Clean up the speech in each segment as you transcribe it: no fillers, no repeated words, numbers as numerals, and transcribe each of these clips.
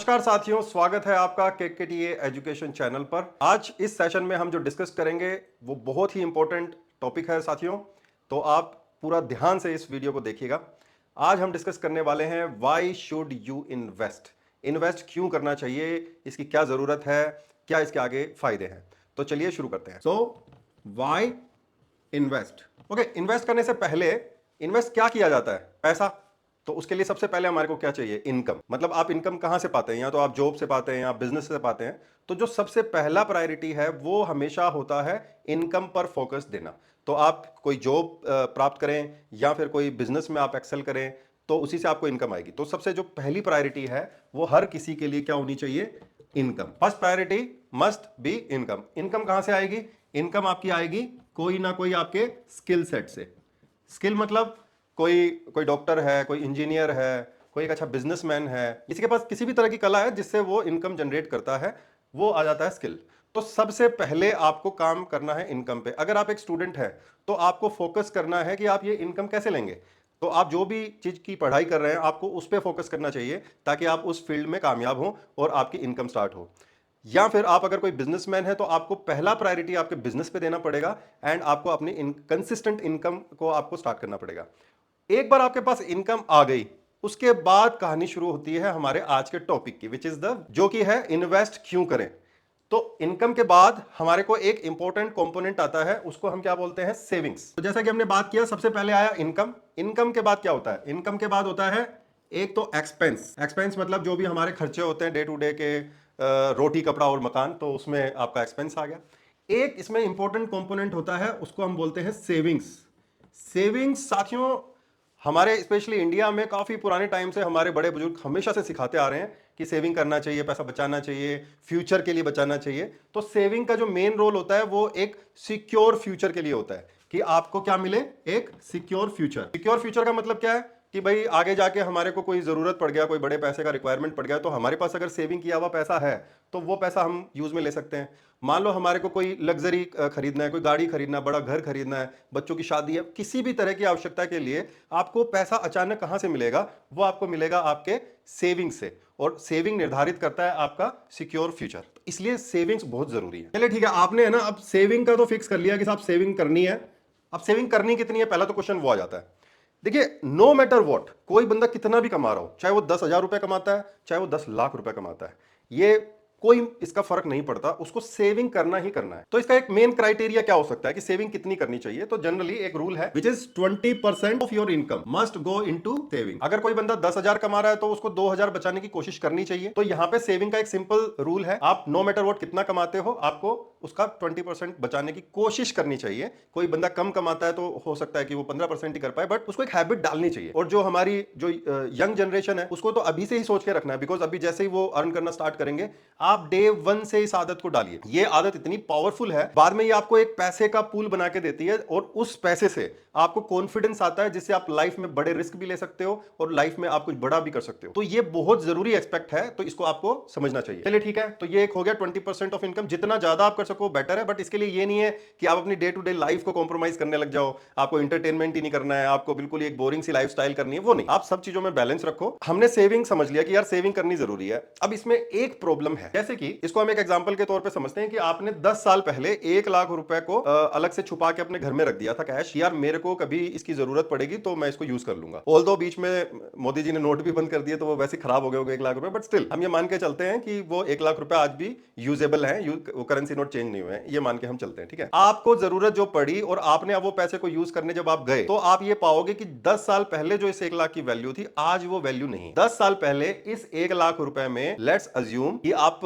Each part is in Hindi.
नमस्कार साथियों, स्वागत है आपका केकेटीए एजुकेशन चैनल पर। आज इस सेशन में हम जो डिस्कस करेंगे वो बहुत ही इंपॉर्टेंट टॉपिक है साथियों, तो आप पूरा ध्यान से इस वीडियो को देखिएगा। आज हम डिस्कस करने वाले हैं why should you invest. Invest क्यों करना चाहिए, इसकी क्या जरूरत है, क्या इसके आगे फायदे हैं। तो चलिए शुरू करते हैं। So why invest. Okay, invest करने से पहले इन्वेस्ट क्या किया जाता है? पैसा। तो उसके लिए सबसे पहले हमारे को क्या चाहिए? इनकम। मतलब आप इनकम कहां से पाते हैं? या तो आप जॉब से पाते हैं या बिजनेस से पाते हैं। तो जो सबसे पहला प्रायोरिटी है वो हमेशा होता है इनकम पर फोकस देना। तो आप कोई जॉब प्राप्त करें या फिर कोई बिजनेस में आप एक्सेल करें तो उसी से आपको इनकम आएगी। तो सबसे जो पहली प्रायोरिटी है वो हर किसी के लिए क्या होनी चाहिए? Income. First priority must be income. Income कहां से आएगी? इनकम आपकी आएगी कोई ना कोई आपके स्किल सेट से। स्किल मतलब कोई कोई डॉक्टर है, कोई इंजीनियर है, कोई एक अच्छा बिजनेसमैन है, किसी के पास किसी भी तरह की कला है जिससे वो इनकम जनरेट करता है, वो आ जाता है स्किल। तो सबसे पहले आपको काम करना है इनकम पे। अगर आप एक स्टूडेंट है तो आपको फोकस करना है कि आप ये इनकम कैसे लेंगे। तो आप जो भी चीज की पढ़ाई कर रहे हैं आपको उस पर फोकस करना चाहिए ताकि आप उस फील्ड में कामयाब हो और आपकी इनकम स्टार्ट हो। या फिर आप अगर कोई बिजनेसमैन है तो आपको पहला प्रायोरिटी आपके बिजनेस पे देना पड़ेगा एंड आपको अपनी कंसिस्टेंट इनकम को आपको स्टार्ट करना पड़ेगा। एक बार आपके पास इनकम आ गई उसके बाद कहानी शुरू होती है हमारे आज के टॉपिक की, विच इज द जो कि है इन्वेस्ट क्यों करें। तो इनकम के बाद हमारे को एक इंपॉर्टेंट कंपोनेंट आता है, उसको हम क्या बोलते हैं? सेविंग्स। तो जैसा कि हमने बात किया, सबसे पहले आया इनकम। इनकम के बाद क्या होता है? इनकम के बाद होता है एक तो एक्सपेंस। एक्सपेंस मतलब जो भी हमारे खर्चे होते हैं डे टू डे के, रोटी कपड़ा और मकान, तो उसमें आपका एक्सपेंस आ गया। एक इसमें इंपॉर्टेंट कंपोनेंट होता है, उसको हम बोलते हैं सेविंग्स। सेविंग्स साथियों हमारे स्पेशली इंडिया में काफी पुराने टाइम से हमारे बड़े बुजुर्ग हमेशा से सिखाते आ रहे हैं कि सेविंग करना चाहिए, पैसा बचाना चाहिए, फ्यूचर के लिए बचाना चाहिए। तो सेविंग का जो मेन रोल होता है वो एक सिक्योर फ्यूचर के लिए होता है कि आपको क्या मिले? एक सिक्योर फ्यूचर। सिक्योर फ्यूचर का मतलब क्या है कि भाई आगे जाके हमारे को कोई जरूरत पड़ गया, कोई बड़े पैसे का रिक्वायरमेंट पड़ गया, तो हमारे पास अगर सेविंग किया हुआ पैसा है तो वो पैसा हम यूज में ले सकते हैं। मान लो हमारे को कोई लग्जरी खरीदना है, कोई गाड़ी खरीदना है, बड़ा घर खरीदना है, बच्चों की शादी है, किसी भी तरह की आवश्यकता के लिए आपको पैसा अचानक कहां से मिलेगा? वो आपको मिलेगा आपके सेविंग से। और सेविंग निर्धारित करता है आपका सिक्योर फ्यूचर। इसलिए सेविंग्स बहुत जरूरी है। चलिए ठीक है, आपने है ना अब सेविंग का तो फिक्स कर लिया कि साहब सेविंग करनी है। अब सेविंग करनी कितनी है, पहला तो क्वेश्चन वो आ जाता है। देखिए, नो मैटर व्हाट, कोई बंदा कितना भी कमा रहा हो, चाहे वो 10,000 रुपए कमाता है, चाहे वो 10 लाख रुपए कमाता है, ये कोई इसका फर्क नहीं पड़ता, उसको सेविंग करना ही करना है। तो इसका एक मेन क्राइटेरिया क्या हो सकता है कि सेविंग कितनी करनी चाहिए? तो जनरली एक रूल है which is 20% of your income must go into saving. अगर कोई बंदा 10,000 कमा रहा है तो उसको 2,000 बचाने की कोशिश करनी चाहिए। तो यहाँ पे सेविंग का एक सिंपल रूल है, आप नो मैटर व्हाट कितना कमाते हो आपको उसका 20% बचाने की कोशिश करनी चाहिए। कोई बंदा कम कमाता है तो हो सकता है कि वो 15% ही कर पाए, बट उसको एक हैबिट डालनी चाहिए। और जो हमारी जो यंग जनरेशन है उसको तो अभी से ही सोच के रखना है, बिकॉज अभी जैसे ही वो अर्न करना स्टार्ट करेंगे आप डे वन से इस आदत को डालिए। ये आदत इतनी पावरफुल है, बाद में ये आपको एक पैसे का पूल बना के देती है और उस पैसे से आपको कॉन्फिडेंस आता है जिससे आप लाइफ में बड़े रिस्क भी ले सकते हो और लाइफ में आप कुछ बड़ा भी कर सकते हो। तो ये बहुत जरूरी एस्पेक्ट है, तो इसको आपको समझना चाहिए। चलिए ठीक है, तो ये एक हो गया 20% ऑफ इनकम। जितना ज्यादा आप कर सको बेटर है, बट इसके लिए ये नहीं है कि आप अपनी डे टू डे लाइफ को कॉम्प्रोमाइज करने लग जाओ, आपको एंटरटेनमेंट ही नहीं करना है, आपको बिल्कुल एक बोरिंग सी लाइफस्टाइल करनी है, वो नहीं। आप सब चीजों में बैलेंस रखो। हमने सेविंग समझ लिया कि यार सेविंग करनी जरूरी है। अब इसमें एक प्रॉब्लम है, जैसे कि इसको हम एक एग्जांपल के तौर पे समझते हैं कि आपने 10 साल पहले 1 लाख रुपए को अलग से छुपा के अपने घर में रख दिया था कैश, यार मेरे को कभी इसकी जरूरत पड़ेगी तो मैं इसको यूज कर लूंगा। ऑल्दो बीच में मोदी जी ने नोट भी बंद कर दिए तो वो वैसे खराब हो गए होंगे 1 लाख रुपए, बट स्टिल हम ये मान के चलते हैं कि वो 1 लाख रुपए आज भी यूजेबल है, वो करेंसी नोट चेंज नहीं हुए हैं, ये मान के हम चलते हैं। ठीक है, आपको जरूरत जो पड़ी और आपने अब वो पैसे को यूज करने जब आप गए तो आप ये पाओगे कि 10 साल पहले जो इस 1 लाख की वैल्यू थी आज वो वैल्यू नहीं। 10 साल पहले इस 1 लाख रुपए में लेट्स अज्यूम कि आप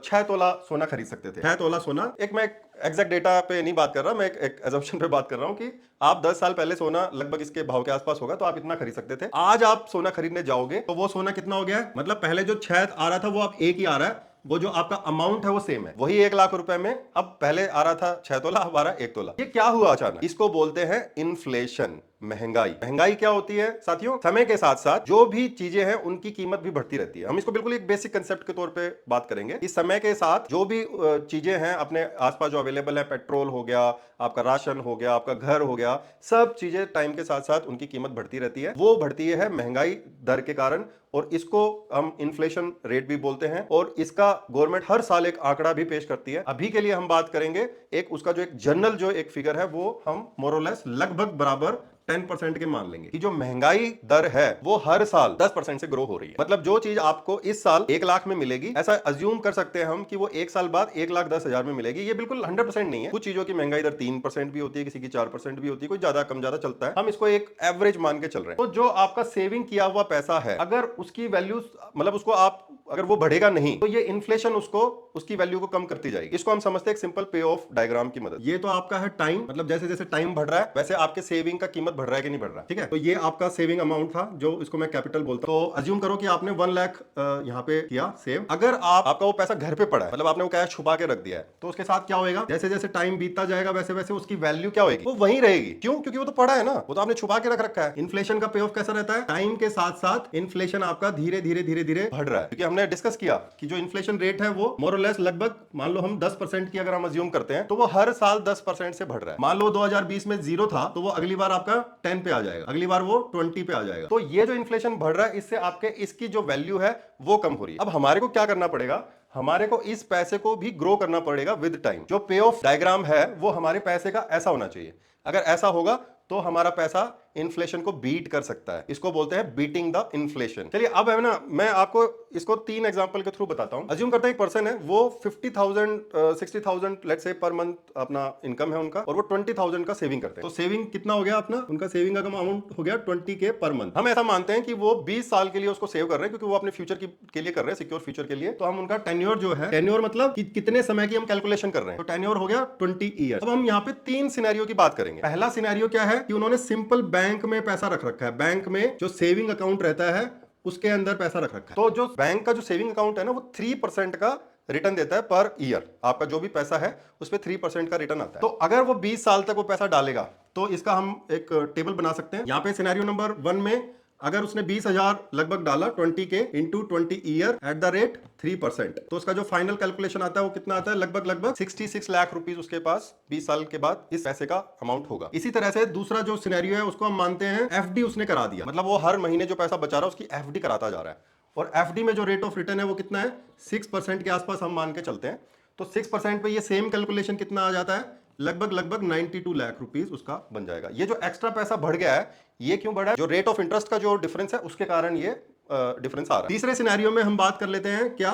6 तोला सोना खरीद सकते थे। 6 तोला सोना, एक मैं एग्जैक्ट डेटा पे नहीं बात कर रहा, मैं एक assumption पे बात कर रहा हूं कि आप 10 साल पहले सोना लगभग इसके भाव के आसपास होगा तो आप इतना खरीद सकते थे। आज आप सोना खरीदने जाओगे तो वो सोना कितना हो गया है? मतलब पहले जो 6 आ रहा था वो अब 1 ही आ रहा है, वो जो आपका अमाउंट है वो सेम है, वही 1 लाख रुपए में अब पहले आ रहा था 6 तोला, अब आ रहा 1 तोला। ये क्या हुआ अचानक? इसको बोलते हैं इन्फ्लेशन। महंगाई। महंगाई क्या होती है साथियों? समय के साथ साथ जो भी चीजें हैं उनकी कीमत भी बढ़ती रहती है। हम इसको बिल्कुल एक बेसिक कंसेप्ट के तौर पे बात करेंगे कि समय के साथ जो भी चीजें हैं अपने आसपास जो अवेलेबल है, पेट्रोल हो गया, आपका राशन हो गया, आपका घर हो गया, सब चीजें टाइम के साथ साथ उनकी कीमत बढ़ती रहती है। वो बढ़ती है महंगाई दर के कारण, और इसको हम इन्फ्लेशन रेट भी बोलते हैं। और इसका गवर्नमेंट हर साल एक आंकड़ा भी पेश करती है। अभी के लिए हम बात करेंगे एक उसका जो एक जनरल जो एक फिगर है वो हम मोरलेस लगभग बराबर 10% के मान लेंगे कि जो महंगाई दर है वो हर साल 10% से ग्रो हो रही है। मतलब जो चीज आपको इस साल 1 लाख में मिलेगी, ऐसा अज्यूम कर सकते हैं हम कि वो 1 साल बाद 1,10,000 में मिलेगी। ये बिल्कुल 100% नहीं है। कुछ चीजों की महंगाई दर 3% भी होती है, किसी की 4% भी होती है, कोई ज्यादा कम ज्यादा चलता है। हम इसको एक एवरेज मान के चल रहे हैं। तो जो आपका सेविंग किया हुआ पैसा है, अगर उसकी वैल्यू मतलब उसको आप अगर वो बढ़ेगा नहीं तो ये इन्फ्लेशन उसको उसकी वैल्यू को कम करती जाएगी। इसको हम समझते हैं एक सिंपल पे ऑफ डायग्राम की मदद। ये तो आपका है टाइम, मतलब जैसे जैसे टाइम बढ़ रहा है वैसे आपके सेविंग का कीमत बढ़ रहा है कि नहीं बढ़ रहा है, ठीक है। तो ये आपका सेविंग अमाउंट था जो इसको मैं कैपिटल बोलता हूं। तो अज्यूम करो कि आपने 1 लाख यहाँ पे किया सेव। अगर आपका वो पैसा घर पे पड़ा है, मतलब आपने वो कैश छुपा के रख दिया है, तो उसके साथ क्या होगा? जैसे जैसे टाइम बीतता जाएगा वैसे वैसे उसकी वैल्यू क्या होगी? वो वहीं रहेगी। क्यों? क्योंकि वो तो पड़ा है ना, वो तो आपने छुपा के रख रखा है। इन्फ्लेशन का पे ऑफ कैसा रहता है? टाइम के साथ साथ इन्फ्लेशन आपका धीरे धीरे धीरे धीरे बढ़ रहा है। क्योंकि हमने डिस्कस किया कि जो इन्फ्लेशन रेट है वो मोर और लेस लगभग मान लो हम 10% की अगर हम अज्यूम करते हैं तो वो हर साल 10% से बढ़ रहा है। मान लो 2020 में 0 था तो वो अगली बार आपका 10 पे आ जाएगा, अगली बार वो 20 पे आ जाएगा। तो ये जो इन्फ्लेशन बढ़ रहा है इससे आपके इसकी जो वैल्यू है वो कम हो रही है। अब हमारे को क्या करना पड़ेगा? हमारे को इस पैसे को भी ग्रो करना पड़ेगा विद टाइम। जो पे ऑफ डायग्राम है वो हमारे पैसे का ऐसा होना चाहिए। अगर ऐसा होगा तो हमारा पैसा इन्फ्लेशन को बीट कर सकता है। इसको बोलते हैं बीटिंग द इन्फ्लेशन। चलिए अब है ना, मैं आपको इसको 3 एग्जांपल के थ्रू बताता हूं। अज्यूम करते हैं एक पर्सन है, वो 50,000 60,000 लेट्स से पर मंथ अपना इनकम है उनका, और वो 20,000 का सेविंग करते हैं। तो सेविंग कितना हो गया अपना? उनका सेविंग का अमाउंट हो गया 20K पर मंथ। हम ऐसा मानते हैं कि वो 20 साल के लिए उसको सेव कर रहे हैं, क्योंकि वो अपने फ्यूचर के लिए कर रहे हैं, सिक्योर फ्यूचर के लिए। तो हम उनका टेन्योर जो है, टेन्योर मतलब कि कितने समय की हम कैलकुलेशन कर रहे हैं, तो टेन्योर हो गया 20 ईयर। अब हम यहाँ पे 3 सिनेरियो की बात करेंगे। पहला सिनेरियो क्या है कि उन्होंने सिंपल बैंक में पैसा रख रखा है। बैंक में जो सेविंग अकाउंट रहता है उसके अंदर पैसा रख रखा है। तो जो बैंक का जो सेविंग अकाउंट है ना वो 3% का रिटर्न देता है पर ईयर। आपका जो भी पैसा है उस पर 3% का रिटर्न आता है। तो अगर वो 20 साल तक वो पैसा डालेगा तो इसका हम एक टेबल बना सकते हैं। यहाँ पे सिनेरियो नंबर 1 में अगर उसने 20,000 लगभग डाला 20K into 20 year at the rate 3%, तो उसका जो फाइनल कैलकुलेशन आता है वो कितना आता है? लगभग 66 लाख रुपीस उसके पास 20 साल के बाद इस पैसे का अमाउंट होगा। इसी तरह से दूसरा जो सिनेरियो है उसको हम मानते हैं एफडी उसने करा दिया, मतलब वो हर महीने जो पैसा बचा रहा है उसकी एफडी कराता जा रहा है। और एफडी में जो रेट ऑफ रिटर्न है वो कितना है? 6% के आसपास हम मान के चलते हैं। तो 6% पे ये सेम कैलकुलेशन कितना आ जाता है? लगभग 92 लाख रुपीस उसका बन जाएगा। ये जो एक्स्ट्रा पैसा बढ़ गया है ये क्यों बढ़ा है? जो रेट ऑफ इंटरेस्ट का जो डिफरेंस है उसके कारण ये डिफरेंस आ रहा है। तीसरे सिनेरियो में हम बात कर लेते हैं क्या?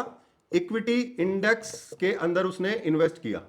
इक्विटी इंडेक्स के अंदर उसने इन्वेस्ट किया।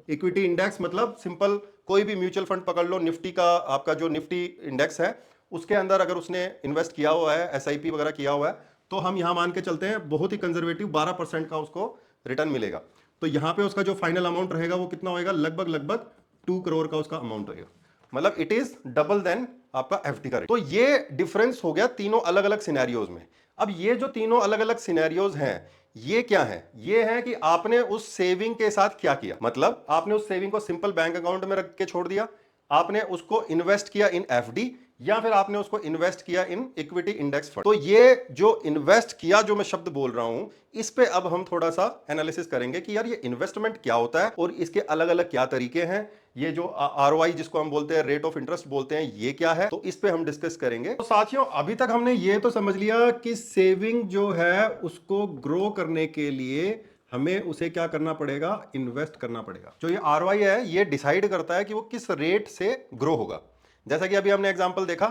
इक्विटी इंडेक्स मतलब सिंपल कोई भी म्यूचुअल फंड पकड़ लो, निफ्टी का आपका जो निफ्टी इंडेक्स है उसके अंदर अगर उसने इन्वेस्ट किया हुआ है, एसआईपी वगैरह किया हुआ है, तो हम यहां मान के चलते हैं बहुत ही कंजर्वेटिव 12% का उसको रिटर्न मिलेगा। तो यहां पे उसका जो फाइनल अमाउंट रहेगा वो कितना होएगा? लगभग 2 करोड़ का उसका अमाउंट रहेगा। मतलब इट इज डबल देन आपका एफडी का रेट। तो ये डिफरेंस हो गया तीनों अलग अलग सिनेरियोज में। अब ये जो तीनों अलग अलग सिनेरियोज हैं ये क्या है? ये है कि आपने उस सेविंग के साथ क्या किया। मतलब आपने उस सेविंग को सिंपल बैंक अकाउंट में रख के छोड़ दिया, आपने उसको इन्वेस्ट किया इन एफडी, या फिर आपने उसको इन्वेस्ट किया इन इक्विटी इंडेक्स फंड। तो ये जो इन्वेस्ट किया जो मैं शब्द बोल रहा हूं इस पे अब हम थोड़ा सा एनालिसिस करेंगे कि यार ये इन्वेस्टमेंट क्या होता है और इसके अलग अलग क्या तरीके हैं। ये जो आरओआई जिसको हम बोलते हैं, रेट ऑफ इंटरेस्ट बोलते हैं, ये क्या है, तो इस पे हम डिस्कस करेंगे। तो साथियों अभी तक हमने ये तो समझ लिया कि सेविंग जो है उसको ग्रो करने के लिए हमें उसे क्या करना पड़ेगा? इन्वेस्ट करना पड़ेगा। जो ये आरओआई है ये डिसाइड करता है कि वो किस रेट से ग्रो होगा। जैसा कि अभी हमने एग्जांपल देखा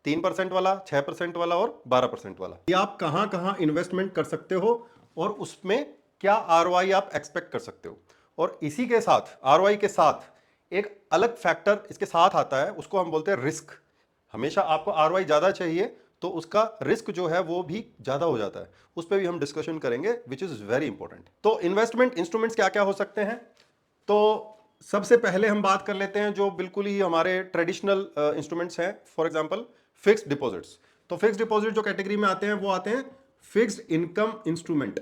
3% वाला, 6% वाला और 12% वाला। ये आप कहां कहां इन्वेस्टमेंट कर सकते हो और उसमें क्या आरओआई आप एक्सपेक्ट कर सकते हो। और इसी के साथ आरओआई के साथ एक अलग फैक्टर इसके साथ आता है, उसको हम बोलते हैं रिस्क। हमेशा आपको आरओआई ज्यादा चाहिए तो उसका रिस्क जो है वो भी ज्यादा हो जाता है। उस पर भी हम डिस्कशन करेंगे विच इज वेरी इंपॉर्टेंट। तो इन्वेस्टमेंट इंस्ट्रूमेंट्स क्या क्या हो सकते हैं? तो सबसे पहले हम बात कर लेते हैं जो बिल्कुल ही हमारे ट्रेडिशनल इंस्ट्रूमेंट्स हैं। For example fixed deposits. तो फिक्स्ड डिपॉजिट जो कैटेगरी में आते हैं वो आते हैं फिक्स्ड इनकम इंस्ट्रूमेंट।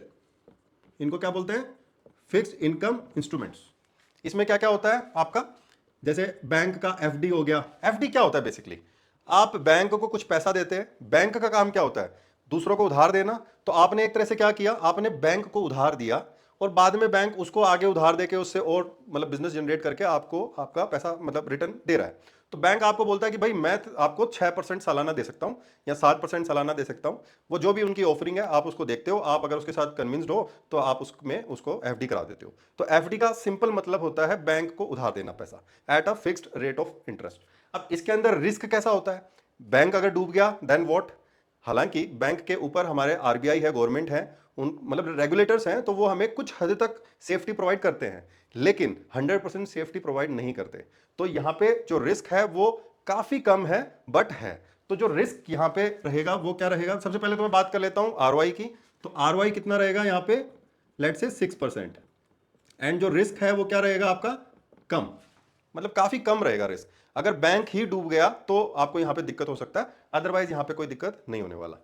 इनको क्या बोलते हैं? Fixed income instruments. इसमें क्या क्या होता है आपका? जैसे बैंक का एफडी हो गया। एफडी क्या होता है बेसिकली? आप बैंक को कुछ पैसा देते हैं, बैंक का काम क्या होता है, दूसरों को उधार देना। तो आपने एक तरह से क्या किया, आपने बैंक को उधार दिया और बाद में बैंक उसको आगे उधार देके उससे और मतलब बिजनेस जनरेट करके आपको आपका पैसा मतलब रिटर्न दे रहा है। तो बैंक आपको बोलता है कि भाई मैं आपको 6% सालाना दे सकता हूं या 7% सालाना दे सकता हूं। वो जो भी उनकी ऑफरिंग है आप उसको देखते हो, आप अगर उसके साथ कन्विंस्ड हो तो आप उसमें उसको एफडी करा देते हो। तो एफडी का सिंपल मतलब होता है बैंक को उधार देना पैसा at a fixed rate of interest. अब इसके अंदर रिस्क कैसा होता है, बैंक अगर डूब गया देन व्हाट। हालांकि बैंक के ऊपर हमारे आरबीआई है, गवर्नमेंट है, उन मतलब रेगुलेटर्स हैं, तो वो हमें कुछ हद तक सेफ्टी प्रोवाइड करते हैं, लेकिन 100% सेफ्टी प्रोवाइड नहीं करते। तो यहां पे जो रिस्क है वो काफी कम है, बट है। तो जो रिस्क यहां पे रहेगा वो क्या रहेगा, सबसे पहले तो मैं बात कर लेता हूं आरओआई की। तो आरओआई कितना रहेगा यहां पे, लेट्स से 6%। एंड जो रिस्क है वो क्या रहेगा आपका, कम, मतलब काफी कम रहेगा रिस्क। अगर बैंक ही डूब गया तो आपको यहां पे दिक्कत हो सकता है, अदरवाइज यहां पे कोई दिक्कत नहीं होने वाला।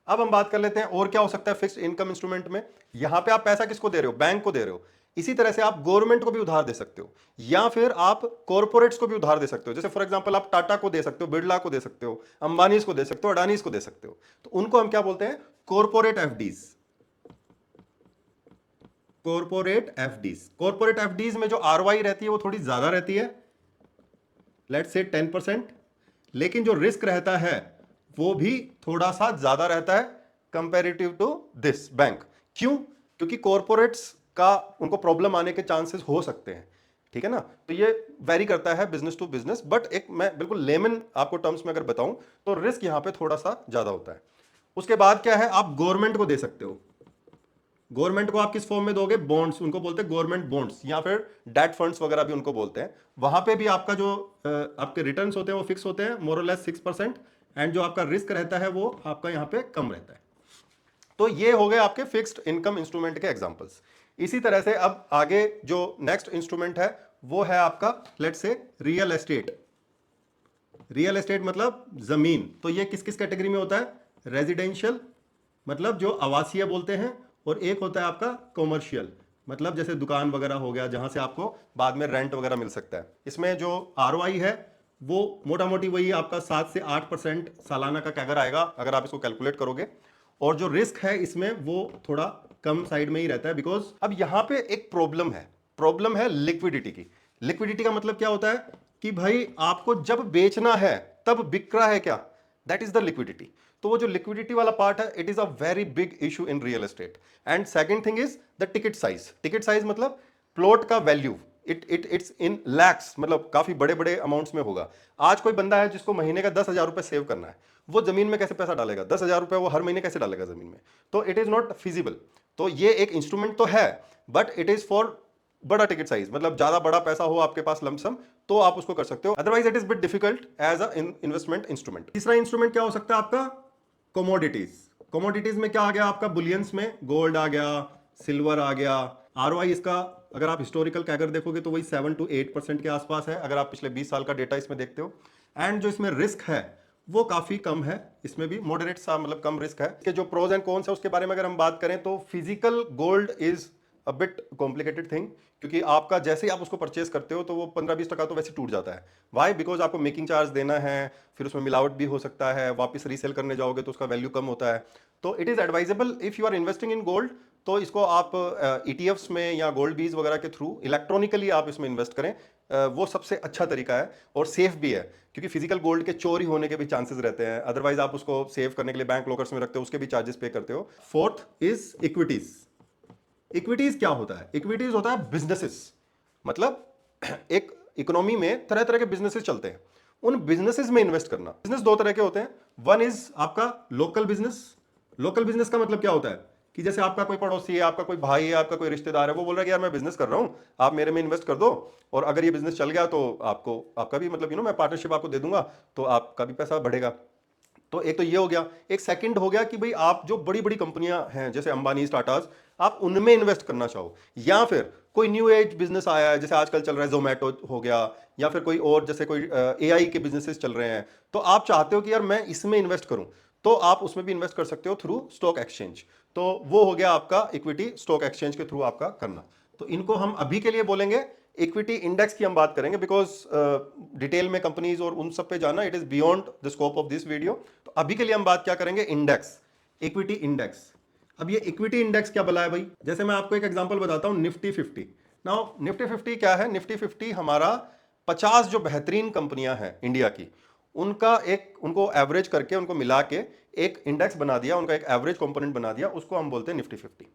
अब हम बात कर लेते हैं और क्या हो सकता है फिक्स्ड इनकम इंस्ट्रूमेंट में। यहां पे आप पैसा किसको दे रहे हो, बैंक को दे रहे हो। इसी तरह से आप गवर्नमेंट को भी उधार दे सकते हो या फिर आप कॉर्पोरेट्स को भी उधार दे सकते हो। जैसे फॉर एग्जांपल आप टाटा को दे सकते हो, बिरला को दे सकते हो, अंबानीज को दे सकते हो, अडानीज को दे सकते हो। तो उनको हम क्या बोलते हैं, corporate FDs. Corporate FDs, corporate FDs में जो आरवाई रहती है वो थोड़ी ज्यादा रहती है, लेट्स से 10%। लेकिन जो रिस्क रहता है वो भी थोड़ा सा ज्यादा रहता है कंपैरेटिव टू दिस बैंक। क्यों, क्योंकि कॉर्पोरेट्स का उनको प्रॉब्लम आने के चांसेस हो सकते हैं, ठीक है ना। तो ये वेरी करता है बिजनेस टू बिजनेस, बट एक मैं बिल्कुल लेमन आपको टर्म्स में अगर बताऊं तो रिस्क यहां पे थोड़ा सा ज्यादा होता है। उसके बाद क्या है, आप गवर्नमेंट को दे सकते हो। गवर्नमेंट को आप किस फॉर्म में दोगे, बॉन्ड्स, उनको बोलते हैं गवर्नमेंट बॉन्ड्स, या फिर डेट फंड्स वगैरह भी उनको बोलते हैं। वहां पे भी आपका जो आपके रिटर्न्स होते हैं वो फिक्स होते हैं, मोर और लेस 6%। एंड जो आपका रिस्क रहता है वो आपका यहाँ पे कम रहता है। तो ये हो गए आपके फिक्स्ड इनकम इंस्ट्रूमेंट के एग्जांपल्स। इसी तरह से अब आगे जो नेक्स्ट इंस्ट्रूमेंट है वो है आपका let's say real estate. Real estate मतलब जमीन। तो ये किस किस कैटेगरी में होता है, रेजिडेंशियल मतलब जो आवासीय बोलते हैं, और एक होता है आपका कॉमर्शियल मतलब जैसे दुकान वगैरह हो गया जहां से आपको बाद में रेंट वगैरह मिल सकता है। इसमें जो आरओआई है वो मोटा मोटी वही आपका 7 से 8% सालाना का कैगर आएगा अगर आप इसको कैलकुलेट करोगे। और जो रिस्क है इसमें वो थोड़ा कम साइड में ही रहता है, बिकॉज अब यहां पे एक प्रॉब्लम है लिक्विडिटी की। लिक्विडिटी का मतलब क्या होता है कि भाई आपको जब बेचना है तब बिक रहा है क्या, दैट इज द लिक्विडिटी। तो वो जो लिक्विडिटी वाला पार्ट है it is a very big issue in real estate. And second thing is the ticket size. Ticket size मतलब प्लॉट का वैल्यू, इट्स इन लैक्स, मतलब काफी बड़े बड़े अमाउंट्स में होगा। आज कोई बंदा है जिसको महीने का 10,000 रुपए सेव करना है, वो जमीन में कैसे पैसा डालेगा, 10,000 रुपए वो हर महीने कैसे डालेगा जमीन में। तो इट इज नॉट फिजिबल। तो ये एक इंस्ट्रूमेंट तो है बट इट इज फॉर बड़ा टिकट साइज, मतलब ज्यादा बड़ा पैसा हो आपके पास लमसम तो आप उसको कर सकते हो, otherwise it is bit difficult as a investment instrument. तीसरा इंस्ट्रूमेंट क्या हो सकता है आपका, कमोडिटीज। कमोडिटीज में क्या आ गया आपका, बुलियंस में गोल्ड आ गया, सिल्वर आ गया। आरओआई इसका अगर आप हिस्टोरिकल कैगर देखोगे तो वही 7 to 8% के आसपास है अगर आप पिछले 20 साल का डेटा इसमें देखते हो। एंड जो इसमें रिस्क है वो काफी कम है, इसमें भी मॉडरेट सा मतलब कम रिस्क है। इसके जो प्रोज एंड कॉन्स है उसके बारे में अगर हम बात करें तो physical gold is a bit complicated thing, क्योंकि आपका जैसे ही आप उसको परचेज करते हो तो वो 15-20% तो वैसे टूट जाता है। वाई, बिकॉज आपको मेकिंग चार्ज देना है, फिर उसमें मिलावट भी हो सकता है, वापस रीसेल करने जाओगे तो उसका वैल्यू कम होता है। तो it is advisable if you are investing in gold तो इसको आप ईटीएफ्स में या गोल्ड बीज वगैरह के थ्रू इलेक्ट्रॉनिकली आप इसमें इन्वेस्ट करें। वो सबसे अच्छा तरीका है और सेफ भी है, क्योंकि फिजिकल गोल्ड के चोरी होने के भी चांसेस रहते हैं। अदरवाइज आप उसको सेव करने के लिए बैंक लॉकर्स में रखते हो, उसके भी चार्जेस पे करते हो। Fourth is equities. इक्विटीज क्या होता है, इक्विटीज होता है बिजनेसेस, मतलब एक इकोनॉमी में तरह तरह के बिजनेसेस चलते हैं, उन बिजनेसेस में इन्वेस्ट करना। बिजनेस दो तरह के होते हैं, वन इज आपका लोकल बिजनेस। लोकल बिजनेस का मतलब क्या होता है कि जैसे आपका कोई पड़ोसी है, आपका कोई भाई है, आपका कोई रिश्तेदार है, वो बोल रहा है कि यार मैं बिजनेस कर रहा हूं, आप मेरे में इन्वेस्ट कर दो, और अगर ये बिजनेस चल गया तो आपको आपका भी मतलब मैं पार्टनरशिप आपको दे दूंगा, तो आपका भी पैसा बढ़ेगा। तो एक तो ये हो गया। एक सेकंड हो गया कि भाई आप जो बड़ी बड़ी कंपनियां हैं जैसे अंबानी, टाटास, आप उनमें इन्वेस्ट करना चाहो, या फिर कोई न्यू एज बिजनेस आया है जैसे आजकल चल रहा है जोमेटो हो गया, या फिर कोई और जैसे कोई एआई के बिजनेसेस चल रहे हैं, तो आप चाहते हो कि यार मैं इसमें इन्वेस्ट करूं, तो आप उसमें भी इन्वेस्ट कर सकते हो थ्रू स्टॉक एक्सचेंज। तो वो हो गया आपका इक्विटी स्टॉक एक्सचेंज के थ्रू आपका करना। तो इनको हम अभी के लिए बोलेंगे इक्विटी इंडेक्स की हम बात करेंगे, बिकॉज डिटेल में कंपनीज और उन सब पे जाना it is beyond the scope of this video. तो अभी के लिए हम बात क्या करेंगे, इंडेक्स, इक्विटी इंडेक्स। अब ये इक्विटी इंडेक्स क्या बला है भाई, जैसे मैं आपको एक एग्जांपल बताता हूं, निफ्टी 50। नाउ निफ्टी 50 क्या है, निफ्टी 50 हमारा 50 जो बेहतरीन कंपनियां हैं इंडिया की, उनका एक, उनको एवरेज करके, उनको मिला के एक इंडेक्स बना दिया, उनका एक एवरेज कंपोनेंट बना दिया, उसको हम बोलते हैं निफ्टी 50।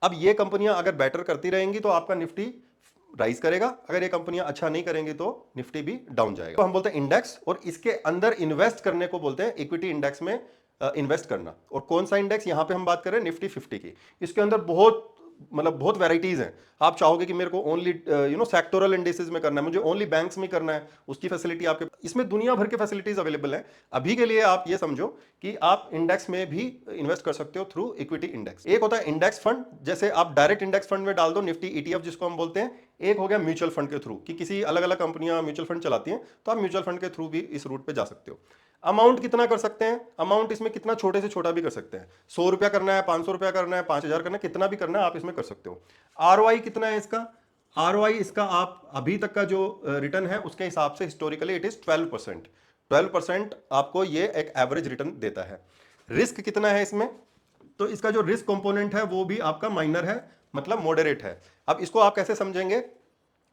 अब ये कंपनियां अगर बेटर करती रहेंगी तो आपका निफ्टी राइज करेगा, अगर ये कंपनियां अच्छा नहीं करेंगी तो निफ्टी भी डाउन जाएगा। तो हम बोलते हैं इंडेक्स, और इसके अंदर इन्वेस्ट करने को बोलते हैं इक्विटी इंडेक्स में इन्वेस्ट करना। और कौन सा इंडेक्स, यहां पे हम बात कर रहे हैं निफ्टी 50 की। इसके अंदर बहुत, मतलब बहुत वैराइटीज हैं। आप चाहोगे कि मेरे को ओनली सेक्टोरल इंडेक्सेस में करना है, मुझे ओनली बैंक्स में करना है, उसकी फैसिलिटी आपके, इसमें दुनिया भर के फैसिलिटीज अवेलेबल हैं। अभी के लिए आप ये समझो कि आप इंडेक्स में भी इन्वेस्ट कर सकते हो थ्रू इक्विटी इंडेक्स। एक होता है इंडेक्स फंड, जैसे आप डायरेक्ट इंडेक्स फंड में डाल दो निफ्टी ईटीएफ जिसको हम बोलते हैं। एक हो गया म्यूचुअल फंड के थ्रू, कि किसी अलग अलग कंपनियां म्यूचुअल फंड चलाती हैं, तो आप म्यूचुअल फंड के थ्रू भी इस रूट पे जा सकते हो। अमाउंट कितना कर सकते हैं, अमाउंट इसमें कितना छोटे से छोटा भी कर सकते हैं, 100 रुपया करना है, 500 रुपया करना है, 5000 करना है, कितना भी करना है आप इसमें कर सकते हो। आरओआई कितना है इसका, आरओआई इसका आप अभी तक का जो रिटर्न है उसके हिसाब से हिस्टोरिकली इट इज 12%। 12% आपको ये एक एवरेज रिटर्न देता है। रिस्क कितना है इसमें, तो इसका जो रिस्क कंपोनेंट है वो भी आपका माइनर है, मतलब मॉडरेट है। अब इसको आप कैसे समझेंगे,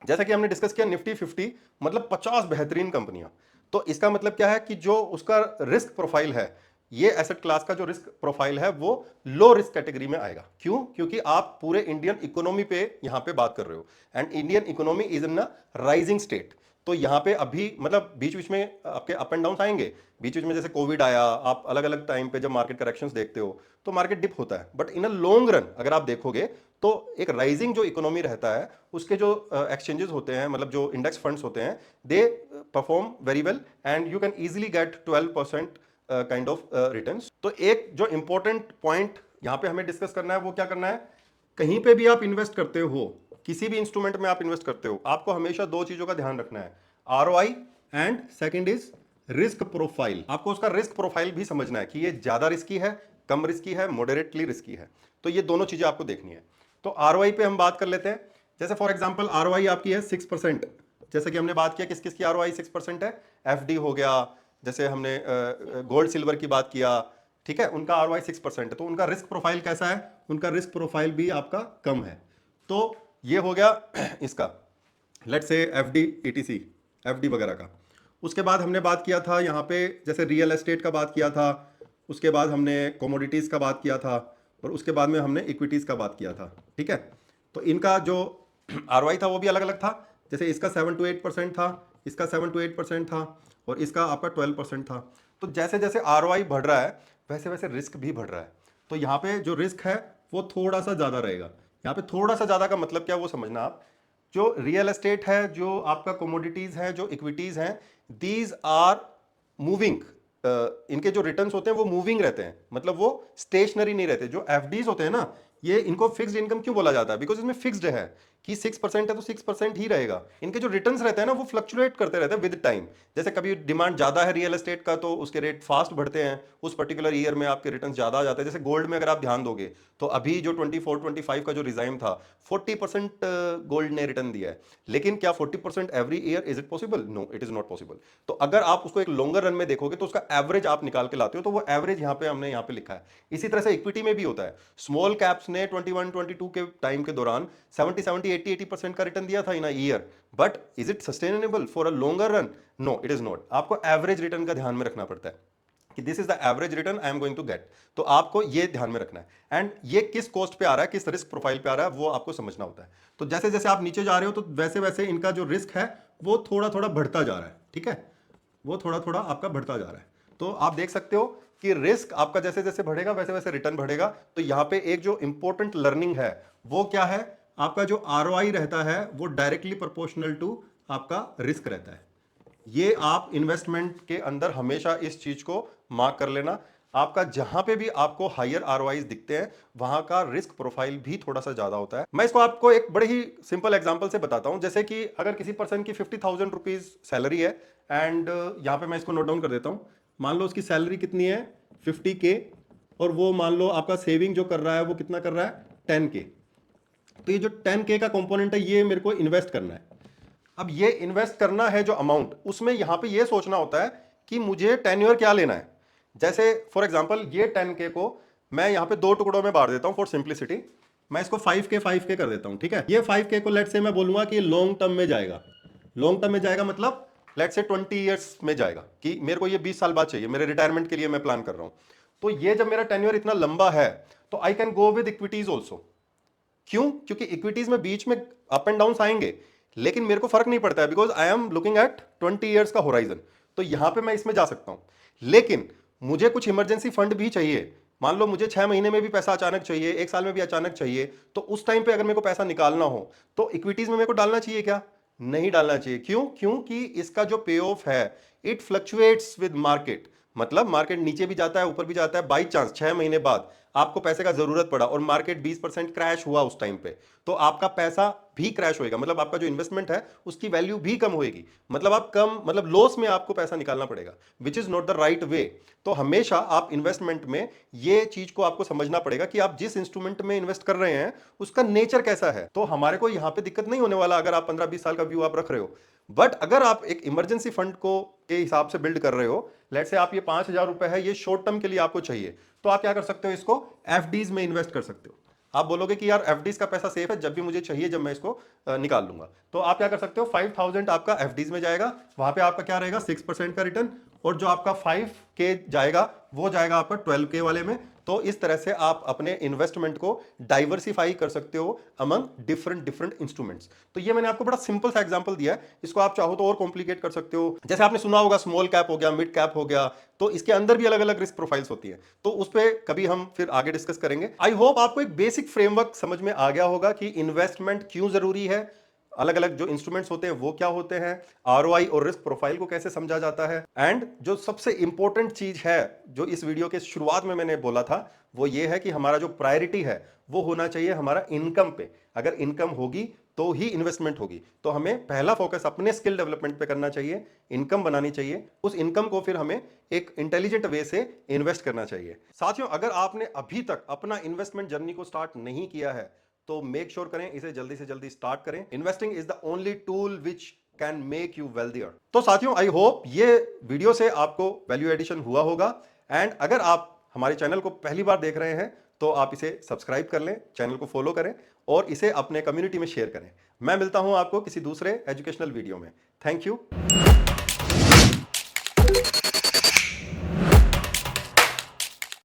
जैसा कि हमने डिस्कस किया निफ्टी 50 मतलब 50 बेहतरीन कंपनियां, तो इसका मतलब क्या है कि जो उसका रिस्क प्रोफाइल है, ये एसेट क्लास का जो रिस्क प्रोफाइल है वो लो रिस्क कैटेगरी में आएगा। क्यों, क्योंकि आप पूरे इंडियन इकोनॉमी पे यहां पे बात कर रहे हो, and Indian economy is in a rising state. तो यहां पे अभी मतलब बीच बीच में आपके अप एंड डाउन आएंगे, बीच बीच में जैसे कोविड आया, आप अलग अलग टाइम पे जब मार्केट करेक्शंस देखते हो तो मार्केट डिप होता है, but in a long run अगर आप देखोगे तो एक राइजिंग जो इकोनॉमी रहता है, उसके जो एक्सचेंजेस होते हैं, मतलब जो इंडेक्स फंड्स होते हैं, they perform very well and you can easily get 12% kind of returns. तो एक जो इंपॉर्टेंट पॉइंट यहां पे हमें डिस्कस करना है वो क्या करना है, कहीं पे भी आप इन्वेस्ट करते हो, किसी भी इंस्ट्रूमेंट में आप इन्वेस्ट करते हो, आपको हमेशा दो चीजों का ध्यान रखना है, ROI and second is risk profile. आपको उसका रिस्क प्रोफाइल भी समझना है कि ये ज्यादा रिस्की है, कम रिस्की है, मॉडरेटली रिस्की है। तो ये दोनों चीजें आपको देखनी है। तो आरओआई पे हम बात कर लेते हैं। जैसे फॉर एग्जांपल आरओआई आपकी है 6%, जैसे कि हमने बात किया किस किस की आरओआई 6% है, एफडी हो गया, जैसे हमने गोल्ड सिल्वर की बात किया, ठीक है, उनका आरओआई 6% है। तो उनका रिस्क प्रोफाइल कैसा है, उनका रिस्क प्रोफाइल भी आपका कम है। तो ये हो गया इसका, let's say FD etc, FD वगैरह का। उसके बाद हमने बात किया था यहाँ पे जैसे रियल एस्टेट का बात किया था, उसके बाद हमने कमोडिटीज़ का बात किया था, और उसके बाद में हमने इक्विटीज़ का बात किया था, ठीक है। तो इनका जो आरओआई था वो भी अलग अलग था, जैसे इसका 7 to 8% था, इसका 7 to 8% था, और इसका आपका 12% था। तो जैसे जैसे आरओआई बढ़ रहा है वैसे वैसे रिस्क भी बढ़ रहा है। तो यहाँ पे जो रिस्क है वो थोड़ा सा ज़्यादा रहेगा। यहाँ पे थोड़ा सा ज़्यादा का मतलब क्या वो समझना आप, जो रियल एस्टेट है, जो आपका कमोडिटीज है, जो इक्विटीज हैं, दीज आर मूविंग, इनके जो रिटर्न्स होते हैं वो मूविंग रहते हैं, मतलब वो स्टेशनरी नहीं रहते। जो एफडीज होते हैं ना, ये इनको फिक्स्ड इनकम क्यों बोला जाता है, बिकॉज इसमें फिक्स्ड है कि 6% है तो 6% ही रहेगा। इनके जो रिटर्न्स रहते हैं ना वो फ्लक्चुएट करते रहते हैं विद टाइम। जैसे कभी डिमांड ज्यादा है रियल एस्टेट का तो उसके रेट फास्ट बढ़ते हैं, उस पर्टिकुलर ईयर में आपके रिटर्न्स ज्यादा आ जाते हैं। जैसे गोल्ड में अगर आप ध्यान दोगे तो अभी जो 24-25 का जो रिजाइम था, 40% गोल्ड ने रिटर्न दिया है। लेकिन क्या 40% every year is it possible, no it is not possible. तो अगर आप उसको एक लॉन्गर रन में देखोगे तो उसका एवरेज आप निकाल के लाते हो, तो वो एवरेज यहाँ पे हमने यहाँ पे लिखा है। इसी तरह से इक्विटी में भी होता है। स्मॉल कैप्स ने 21-22 के टाइम के दौरान 70-80% का रिटर्न दिया था in a year, but is it sustainable for a longer run, no it is not. आपको एवरेज रिटर्न का ध्यान में रखना पड़ता है कि this is the average return I am going to get. तो आपको ये ध्यान में रखना है, एंड ये किस कॉस्ट पे आ रहा है, किस रिस्क प्रोफाइल पे आ रहा है, वो आपको समझना होता है। तो जैसे जैसे आप नीचे जा रहे हो तो वैसे वैसे इनका जो रिस्क है वो थोड़ा थोड़ा बढ़ता जा रहा है, ठीक है, वो थोड़ा थोड़ा आपका बढ़ता जा रहा है। तो आप देख सकते हो कि रिस्क आपका जैसे जैसे बढ़ेगा वैसे वैसे रिटर्न बढ़ेगा। तो यहां पे एक जो इंपॉर्टेंट लर्निंग है वो क्या है, आपका जो आरओआई रहता है वो डायरेक्टली प्रोपोर्शनल टू आपका रिस्क रहता है। ये आप इन्वेस्टमेंट के अंदर हमेशा इस चीज को मार्क कर लेना। आपका जहां पे भी आपको हायर आरओआईज दिखते हैं वहां का रिस्क प्रोफाइल भी थोड़ा सा ज्यादा होता है। मैं इसको आपको एक बड़े ही सिंपल एग्जांपल से बताता हूं। जैसे कि अगर किसी पर्सन की 50,000 रुपीज सैलरी है, एंड यहां पे मैं इसको नोट डाउन कर देता हूं। मान लो उसकी सैलरी कितनी है 50K, और वो मान लो आपका सेविंग जो कर रहा है वो कितना कर रहा है 10K। तो ये जो 10K का कंपोनेंट है ये मेरे को इन्वेस्ट करना है। अब ये इन्वेस्ट करना है जो अमाउंट, उसमें यहां पे ये सोचना होता है कि मुझे टेन्योर क्या लेना है। जैसे फॉर एग्जांपल ये 10K को मैं यहां पे 2 टुकड़ों में बांट देता हूं फॉर सिंप्लिसिटी। मैं इसको 5K कर देता हूं, ठीक है। ये 5K को लेट से मैं बोलूंगा कि लॉन्ग टर्म में जाएगा। लॉन्ग टर्म में जाएगा मतलब लेट से 20 ईयर्स में जाएगा, कि मेरे को ये 20 साल बाद चाहिए, मेरे रिटायरमेंट के लिए मैं प्लान कर रहा हूं। तो ये जब मेरा टेन्योर इतना लंबा है तो I can go with equities also. क्यों? क्योंकि इक्विटीज में बीच में अप एंड डाउन आएंगे, लेकिन मेरे को फर्क नहीं पड़ता है, because I am looking at 20 years का होराइजन। तो यहां पे मैं इसमें जा सकता हूं। लेकिन मुझे कुछ इमरजेंसी फंड भी चाहिए। मान लो मुझे 6 महीने में भी पैसा अचानक चाहिए, 1 साल में भी अचानक चाहिए, तो उस टाइम पे अगर मेरे को पैसा निकालना हो तो इक्विटीज में मेरे को डालना चाहिए क्या? नहीं डालना चाहिए। क्यों? क्योंकि इसका जो पे ऑफ है इट फ्लक्चुएट्स विद मार्केट। मतलब मार्केट नीचे भी जाता है, ऊपर भी जाता है। बाई चांस 6 महीने बाद आपको पैसे का जरूरत पड़ा और मार्केट 20% क्रैश हुआ उस टाइम पे, तो आपका पैसा भी क्रैश होएगा। मतलब आपका जो इन्वेस्टमेंट है उसकी वैल्यू भी कम होएगी। मतलब आप कम, मतलब लॉस में आपको पैसा निकालना पड़ेगा, which is not the right way. तो हमेशा आप इन्वेस्टमेंट में ये चीज को आपको समझना पड़ेगा कि आप जिस इंस्ट्रूमेंट में इन्वेस्ट कर रहे हैं उसका नेचर कैसा है। तो हमारे को यहां पे दिक्कत नहीं होने वाला अगर आप 15-20 साल का व्यू आप रख रहे हो। बट अगर आप एक इमरजेंसी फंड को के हिसाब से बिल्ड कर रहे हो, लेट से आप ये 5,000 रुपए है, ये शॉर्ट टर्म के लिए आपको चाहिए, तो आप क्या कर सकते हो, इसको एफडीज में इन्वेस्ट कर सकते हो। आप बोलोगे कि यार एफडीज का पैसा सेफ है, जब भी मुझे चाहिए जब मैं इसको निकाल लूंगा, तो आप क्या कर सकते हो, 5,000 आपका एफडीज में जाएगा। वहां पे आपका क्या रहेगा, 6% का रिटर्न। और जो आपका 5K जाएगा वो जाएगा आपका 12K वाले में। तो इस तरह से आप अपने इन्वेस्टमेंट को डाइवर्सिफाई कर सकते हो अमंग डिफरेंट डिफरेंट इंस्ट्रूमेंट्स। तो ये मैंने आपको बड़ा सिंपल सा एग्जांपल दिया है, इसको आप चाहो तो और कॉम्प्लिकेट कर सकते हो। जैसे आपने सुना होगा स्मॉल कैप हो गया, मिड कैप हो गया, तो इसके अंदर भी अलग अलग रिस्क प्रोफाइल्स होती है। तो उस पर कभी हम फिर आगे डिस्कस करेंगे। आई होप आपको एक बेसिक फ्रेमवर्क समझ में आ गया होगा कि इन्वेस्टमेंट क्यों जरूरी है, अलग अलग जो इंस्ट्रूमेंट्स होते हैं वो क्या होते हैं, आरओआई और रिस्क प्रोफाइल को कैसे समझा जाता है। एंड जो सबसे इंपॉर्टेंट चीज है जो इस वीडियो के शुरुआत में मैंने बोला था, वो ये है कि हमारा जो प्रायोरिटी है वो होना चाहिए हमारा इनकम पे। अगर इनकम होगी तो ही इन्वेस्टमेंट होगी। तो हमें पहला फोकस अपने स्किल डेवलपमेंट पे करना चाहिए, इनकम बनानी चाहिए, उस इनकम को फिर हमें एक इंटेलिजेंट वे से इन्वेस्ट करना चाहिए। साथियों, अगर आपने अभी तक अपना इन्वेस्टमेंट जर्नी को स्टार्ट नहीं किया है तो मेक श्योर करें इसे जल्दी से जल्दी स्टार्ट करें। Investing is the only tool which can make you wealthier. तो साथियों, आई होप ये वीडियो से आपको वैल्यू एडिशन हुआ होगा। एंड अगर आप हमारे चैनल को पहली बार देख रहे हैं तो आप इसे सब्सक्राइब कर लें, चैनल को फॉलो करें और इसे अपने कम्युनिटी में शेयर करें। मैं मिलता हूं आपको किसी दूसरे एजुकेशनल वीडियो में। Thank you.